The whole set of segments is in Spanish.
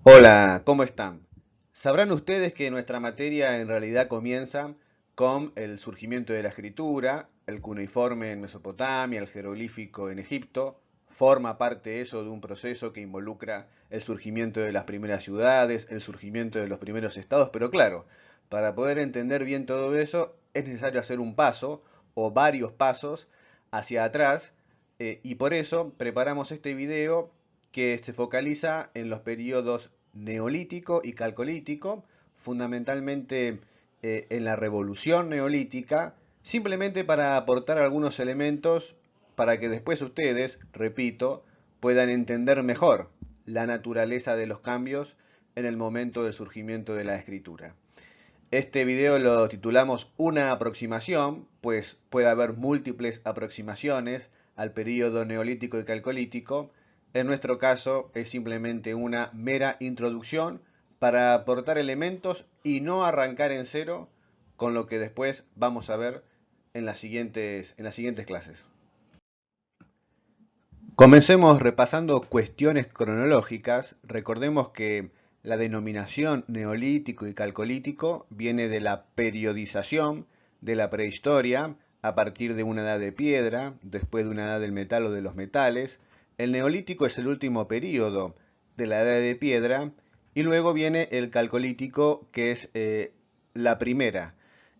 Hola, ¿cómo están? Sabrán ustedes que nuestra materia en realidad comienza con el surgimiento de la escritura, el cuneiforme en Mesopotamia, el jeroglífico en Egipto. Forma parte eso de un proceso que involucra el surgimiento de las primeras ciudades, el surgimiento de los primeros estados, pero claro, para poder entender bien todo eso es necesario hacer un paso o varios pasos hacia atrás, y por eso preparamos este video que se focaliza en los periodos neolítico y calcolítico, fundamentalmente en la revolución neolítica, simplemente para aportar algunos elementos para que después ustedes, repito, puedan entender mejor la naturaleza de los cambios en el momento del surgimiento de la escritura. Este video lo titulamos Una aproximación, pues puede haber múltiples aproximaciones al periodo neolítico y calcolítico. En nuestro caso es simplemente una mera introducción para aportar elementos y no arrancar en cero con lo que después vamos a ver en las siguientes clases. Comencemos repasando cuestiones cronológicas. Recordemos que la denominación neolítico y calcolítico viene de la periodización de la prehistoria a partir de una edad de piedra, después de una edad del metal o de los metales. El neolítico es el último periodo de la edad de piedra y luego viene el calcolítico, que es la primera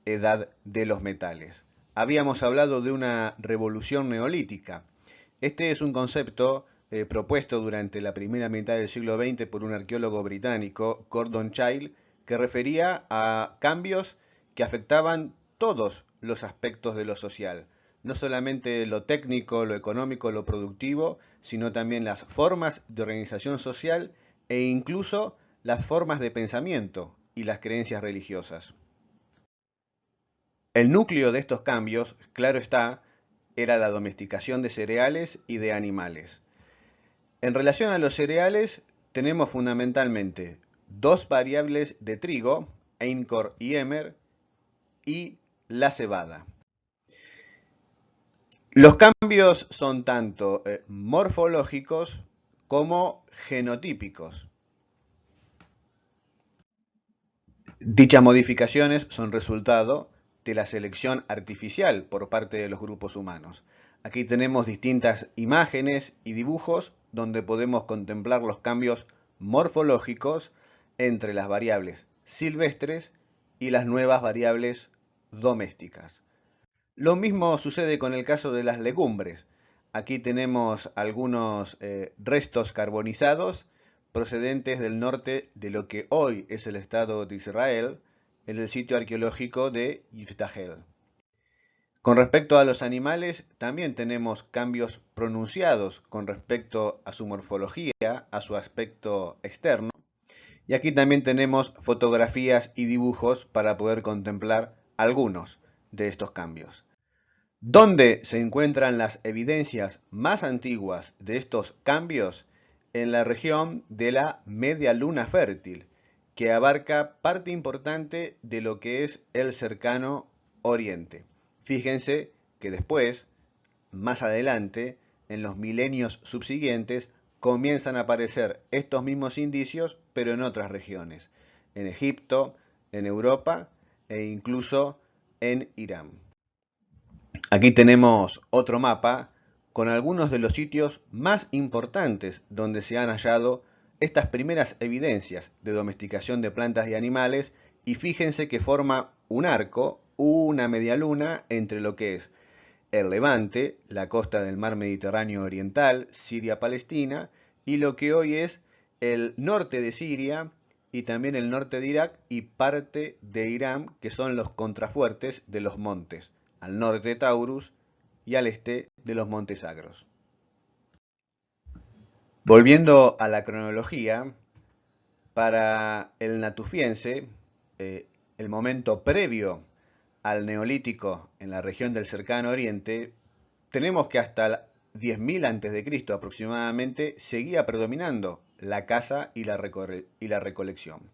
edad de los metales. Habíamos hablado de una revolución neolítica. Este es un concepto propuesto durante la primera mitad del siglo XX por un arqueólogo británico, Gordon Childe, que refería a cambios que afectaban todos los aspectos de lo social, no solamente lo técnico, lo económico, lo productivo, sino también las formas de organización social e incluso las formas de pensamiento y las creencias religiosas. El núcleo de estos cambios, claro está, era la domesticación de cereales y de animales. En relación a los cereales, tenemos fundamentalmente dos variables de trigo, Einkorn y Emmer, y la cebada. Los cambios son tanto morfológicos como genotípicos. Dichas modificaciones son resultado de la selección artificial por parte de los grupos humanos. Aquí tenemos distintas imágenes y dibujos donde podemos contemplar los cambios morfológicos entre las variables silvestres y las nuevas variables domésticas. Lo mismo sucede con el caso de las legumbres. Aquí tenemos algunos restos carbonizados procedentes del norte de lo que hoy es el Estado de Israel, en el sitio arqueológico de Yiftahel. Con respecto a los animales, también tenemos cambios pronunciados con respecto a su morfología, a su aspecto externo. Y aquí también tenemos fotografías y dibujos para poder contemplar algunos de estos cambios. ¿Dónde se encuentran las evidencias más antiguas de estos cambios? En la región de la Media Luna Fértil, que abarca parte importante de lo que es el cercano Oriente. Fíjense que después, más adelante, en los milenios subsiguientes, comienzan a aparecer estos mismos indicios, pero en otras regiones, en Egipto, en Europa e incluso en Irán. Aquí tenemos otro mapa con algunos de los sitios más importantes donde se han hallado estas primeras evidencias de domesticación de plantas y animales, y fíjense que forma un arco, una media luna entre lo que es el Levante, la costa del mar Mediterráneo oriental, Siria-Palestina, y lo que hoy es el norte de Siria y también el norte de Irak y parte de Irán, que son los contrafuertes de los montes, al norte de Taurus y al este de los montes Agros. Volviendo a la cronología, para el natufiense, el momento previo al neolítico en la región del cercano oriente, tenemos que hasta 10.000 a.C. aproximadamente seguía predominando la caza y la recolección.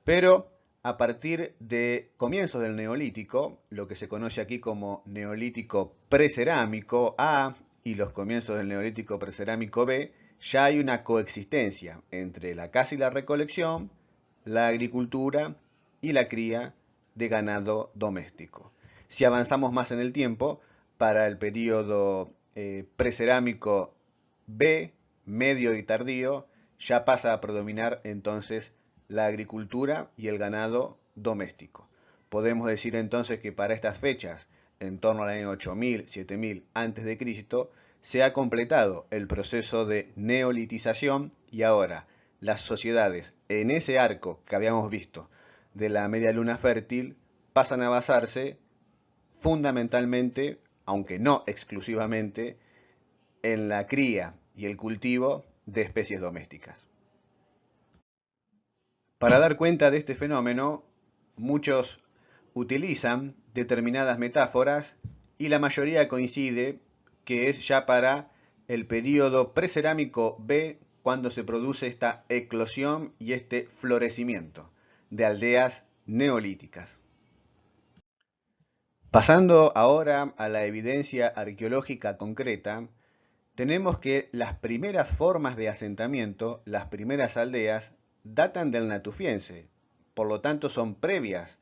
Pero a partir de comienzos del neolítico, lo que se conoce aquí como neolítico precerámico A y los comienzos del neolítico precerámico B, ya hay una coexistencia entre la caza y la recolección, la agricultura y la cría de ganado doméstico. Si avanzamos más en el tiempo, para el periodo precerámico B, medio y tardío, ya pasa a predominar entonces la agricultura y el ganado doméstico. Podemos decir entonces que para estas fechas, en torno al año 8000, 7000 a.C., se ha completado el proceso de neolitización y ahora las sociedades en ese arco que habíamos visto de la media luna fértil pasan a basarse fundamentalmente, aunque no exclusivamente, en la cría y el cultivo de especies domésticas. Para dar cuenta de este fenómeno, muchos utilizan determinadas metáforas y la mayoría coincide que es ya para el período precerámico B cuando se produce esta eclosión y este florecimiento de aldeas neolíticas. Pasando ahora a la evidencia arqueológica concreta, tenemos que las primeras formas de asentamiento, las primeras aldeas, datan del Natufiense, por lo tanto son previas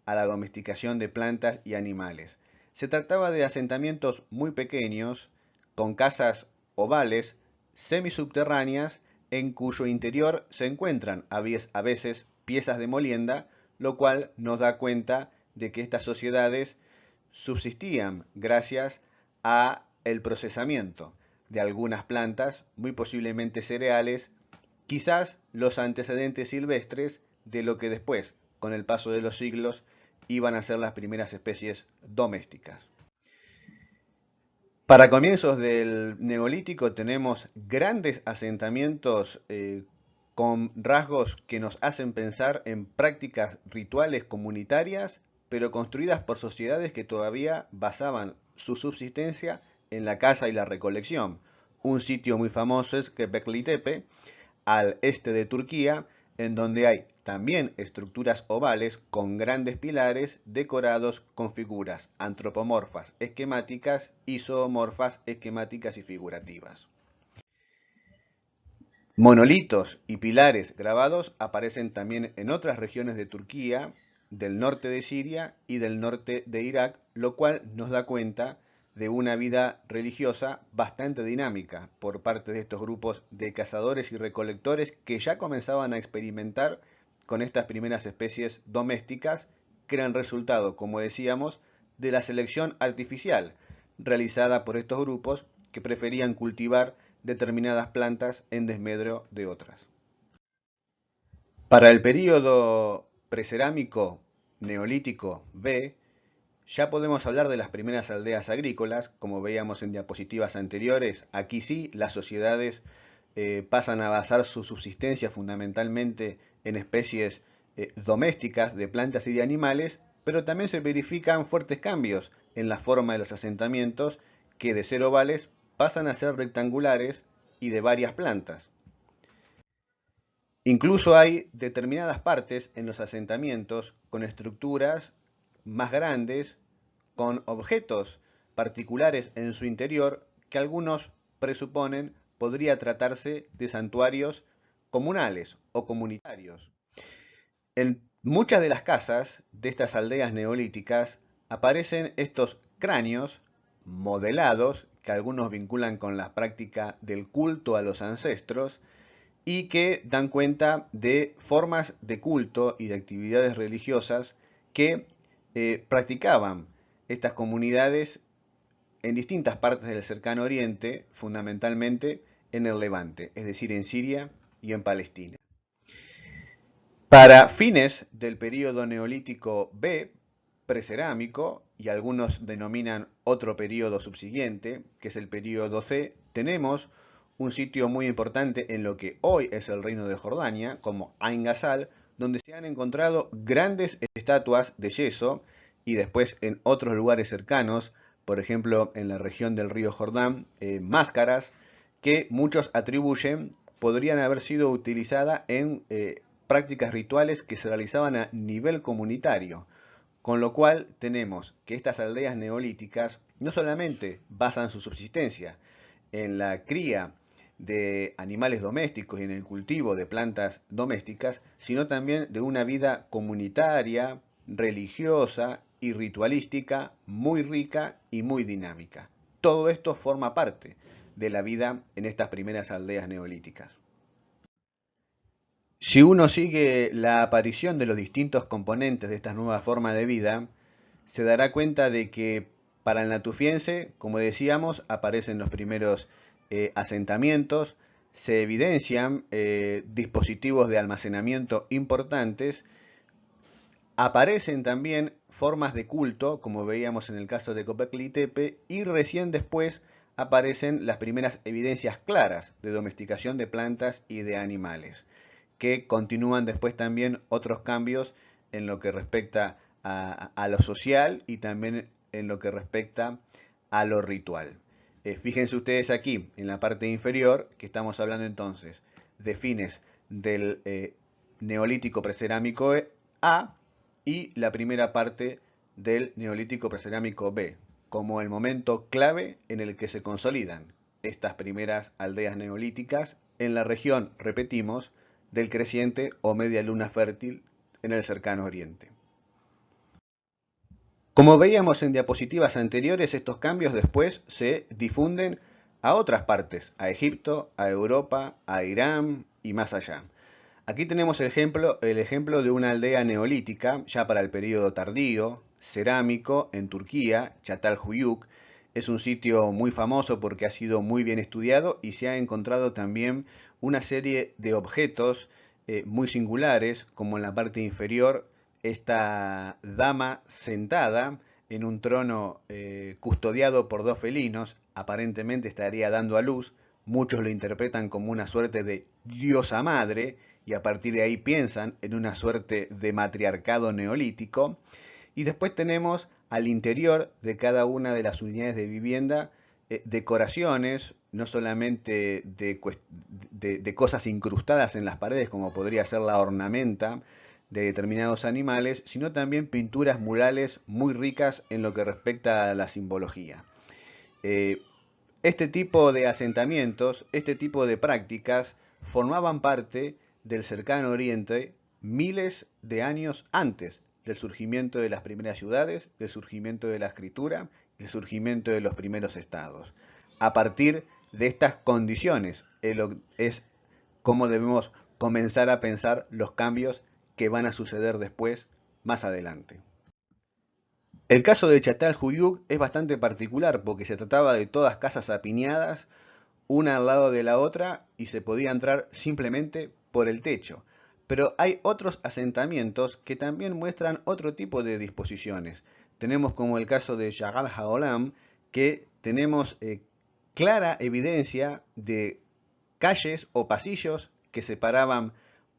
a la domesticación de plantas y animales. Se trataba de asentamientos muy pequeños, con casas ovales, semisubterráneas, en cuyo interior se encuentran a veces piezas de molienda, lo cual nos da cuenta de que estas sociedades subsistían gracias a el procesamiento de algunas plantas, muy posiblemente cereales, quizás los antecedentes silvestres de lo que después, con el paso de los siglos, iban a ser las primeras especies domésticas. Para comienzos del Neolítico tenemos grandes asentamientos con rasgos que nos hacen pensar en prácticas rituales comunitarias, pero construidas por sociedades que todavía basaban su subsistencia en la caza y la recolección. Un sitio muy famoso es Göbekli Tepe, al este de Turquía, en donde hay también estructuras ovales con grandes pilares decorados con figuras antropomorfas esquemáticas y zoomorfas esquemáticas y figurativas. Monolitos y pilares grabados aparecen también en otras regiones de Turquía, del norte de Siria y del norte de Irak, lo cual nos da cuenta de una vida religiosa bastante dinámica por parte de estos grupos de cazadores y recolectores que ya comenzaban a experimentar con estas primeras especies domésticas que eran resultado, como decíamos, de la selección artificial realizada por estos grupos que preferían cultivar determinadas plantas en desmedro de otras. Para el período precerámico neolítico B, ya podemos hablar de las primeras aldeas agrícolas, como veíamos en diapositivas anteriores. Aquí sí, las sociedades pasan a basar su subsistencia fundamentalmente en especies domésticas de plantas y de animales, pero también se verifican fuertes cambios en la forma de los asentamientos que de ser ovales pasan a ser rectangulares y de varias plantas. Incluso hay determinadas partes en los asentamientos con estructuras más grandes, con objetos particulares en su interior que algunos presuponen podría tratarse de santuarios comunales o comunitarios. En muchas de las casas de estas aldeas neolíticas aparecen estos cráneos modelados que algunos vinculan con la práctica del culto a los ancestros y que dan cuenta de formas de culto y de actividades religiosas que practicaban estas comunidades en distintas partes del cercano oriente, fundamentalmente en el Levante, es decir, en Siria y en Palestina. Para fines del período neolítico B, precerámico, y algunos denominan otro período subsiguiente, que es el período C, tenemos un sitio muy importante en lo que hoy es el reino de Jordania, como Ain Ghazal, donde se han encontrado grandes estatuas de yeso y después en otros lugares cercanos, por ejemplo en la región del río Jordán, máscaras que muchos atribuyen podrían haber sido utilizadas en prácticas rituales que se realizaban a nivel comunitario. Con lo cual tenemos que estas aldeas neolíticas no solamente basan su subsistencia en la cría de animales domésticos y en el cultivo de plantas domésticas, sino también de una vida comunitaria, religiosa y ritualística muy rica y muy dinámica. Todo esto forma parte de la vida en estas primeras aldeas neolíticas. Si uno sigue la aparición de los distintos componentes de esta nueva forma de vida, se dará cuenta de que para el natufiense, como decíamos, aparecen los primeros asentamientos, se evidencian dispositivos de almacenamiento importantes, aparecen también formas de culto, como veíamos en el caso de Göbekli Tepe, y recién después aparecen las primeras evidencias claras de domesticación de plantas y de animales, que continúan después también otros cambios en lo que respecta a lo social y también en lo que respecta a lo ritual. Fíjense ustedes aquí, en la parte inferior, que estamos hablando entonces de fines del Neolítico precerámico A y la primera parte del Neolítico precerámico B, como el momento clave en el que se consolidan estas primeras aldeas neolíticas en la región, repetimos, del creciente o media luna fértil en el cercano oriente. Como veíamos en diapositivas anteriores, estos cambios después se difunden a otras partes, a Egipto, a Europa, a Irán y más allá. Aquí tenemos el ejemplo de una aldea neolítica, ya para el período tardío, cerámico, en Turquía, Çatalhöyük. Es un sitio muy famoso porque ha sido muy bien estudiado y se ha encontrado también una serie de objetos muy singulares, como en la parte inferior, esta dama sentada en un trono custodiado por dos felinos, aparentemente estaría dando a luz. Muchos lo interpretan como una suerte de diosa madre y a partir de ahí piensan en una suerte de matriarcado neolítico. Y después tenemos al interior de cada una de las unidades de vivienda decoraciones, no solamente de cosas incrustadas en las paredes, como podría ser la ornamenta de determinados animales, sino también pinturas murales muy ricas en lo que respecta a la simbología. Este tipo de asentamientos, este tipo de prácticas, formaban parte del cercano oriente miles de años antes del surgimiento de las primeras ciudades, del surgimiento de la escritura, del surgimiento de los primeros estados. A partir de estas condiciones es como debemos comenzar a pensar los cambios que van a suceder después, más adelante. El caso de Çatalhöyük es bastante particular porque se trataba de todas casas apiñadas, una al lado de la otra, y se podía entrar simplemente por el techo. Pero hay otros asentamientos que también muestran otro tipo de disposiciones. Tenemos como el caso de Jagal Haolam, que tenemos clara evidencia de calles o pasillos que separaban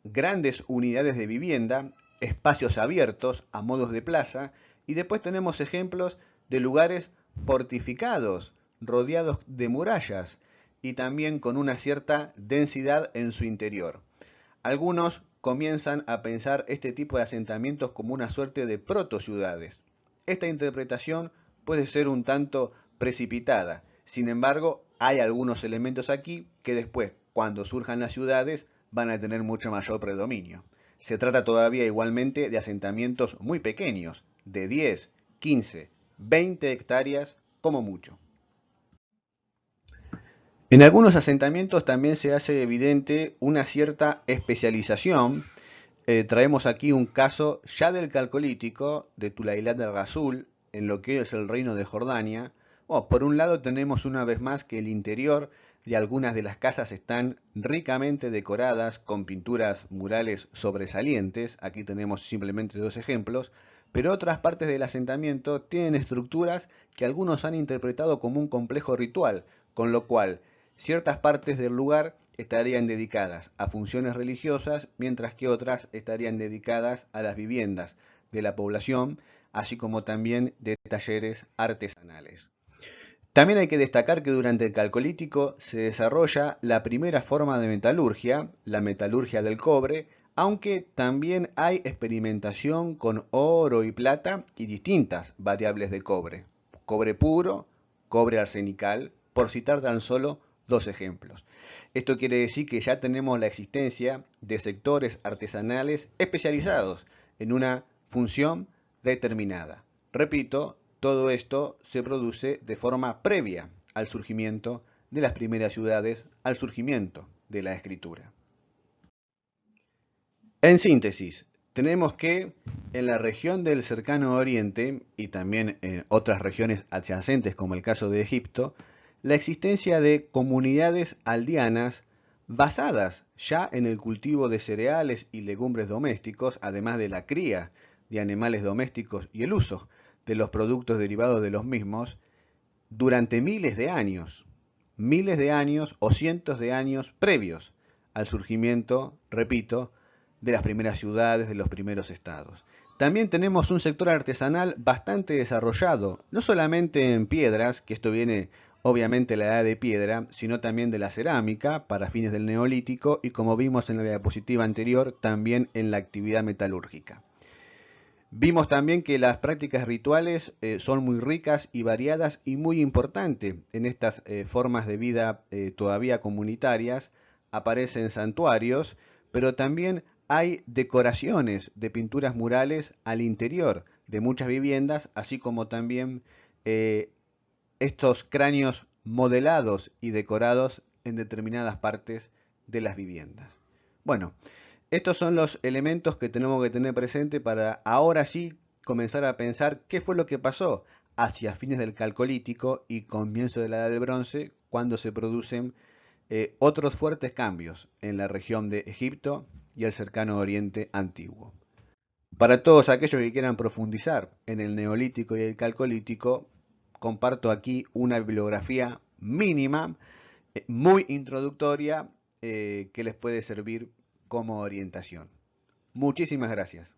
grandes unidades de vivienda, espacios abiertos a modos de plaza, y después tenemos ejemplos de lugares fortificados, rodeados de murallas y también con una cierta densidad en su interior. Algunos comienzan a pensar este tipo de asentamientos como una suerte de proto-ciudades. Esta interpretación puede ser un tanto precipitada. Sin embargo, hay algunos elementos aquí que después, cuando surjan las ciudades, van a tener mucho mayor predominio. Se trata todavía igualmente de asentamientos muy pequeños, de 10, 15, 20 hectáreas como mucho. En algunos asentamientos también se hace evidente una cierta especialización. Traemos aquí un caso ya del Calcolítico, de Tulaylat al-Ghazul, en lo que es el reino de Jordania. Por un lado tenemos una vez más que el interior de algunas de las casas están ricamente decoradas con pinturas murales sobresalientes. Aquí tenemos simplemente dos ejemplos. Pero otras partes del asentamiento tienen estructuras que algunos han interpretado como un complejo ritual, con lo cual ciertas partes del lugar estarían dedicadas a funciones religiosas, mientras que otras estarían dedicadas a las viviendas de la población, así como también de talleres artesanales. También hay que destacar que durante el Calcolítico se desarrolla la primera forma de metalurgia, la metalurgia del cobre, aunque también hay experimentación con oro y plata y distintas variables de cobre. Cobre puro, cobre arsenical, por citar tan solo dos ejemplos. Esto quiere decir que ya tenemos la existencia de sectores artesanales especializados en una función determinada. Repito, todo esto se produce de forma previa al surgimiento de las primeras ciudades, al surgimiento de la escritura. En síntesis, tenemos que en la región del Cercano Oriente y también en otras regiones adyacentes como el caso de Egipto, la existencia de comunidades aldeanas basadas ya en el cultivo de cereales y legumbres domésticos, además de la cría de animales domésticos y el uso de los productos derivados de los mismos, durante miles de años o cientos de años previos al surgimiento, repito, de las primeras ciudades, de los primeros estados. También tenemos un sector artesanal bastante desarrollado, no solamente en piedras, que esto viene obviamente de la edad de piedra, sino también de la cerámica para fines del neolítico y, como vimos en la diapositiva anterior, también en la actividad metalúrgica. Vimos también que las prácticas rituales son muy ricas y variadas y muy importantes en estas formas de vida todavía comunitarias. Aparecen santuarios, pero también hay decoraciones de pinturas murales al interior de muchas viviendas, así como también estos cráneos modelados y decorados en determinadas partes de las viviendas. Bueno, estos son los elementos que tenemos que tener presente para ahora sí comenzar a pensar qué fue lo que pasó hacia fines del Calcolítico y comienzo de la Edad de Bronce, cuando se producen otros fuertes cambios en la región de Egipto y el cercano Oriente antiguo. Para todos aquellos que quieran profundizar en el Neolítico y el Calcolítico, comparto aquí una bibliografía mínima, muy introductoria, que les puede servir como orientación. Muchísimas gracias.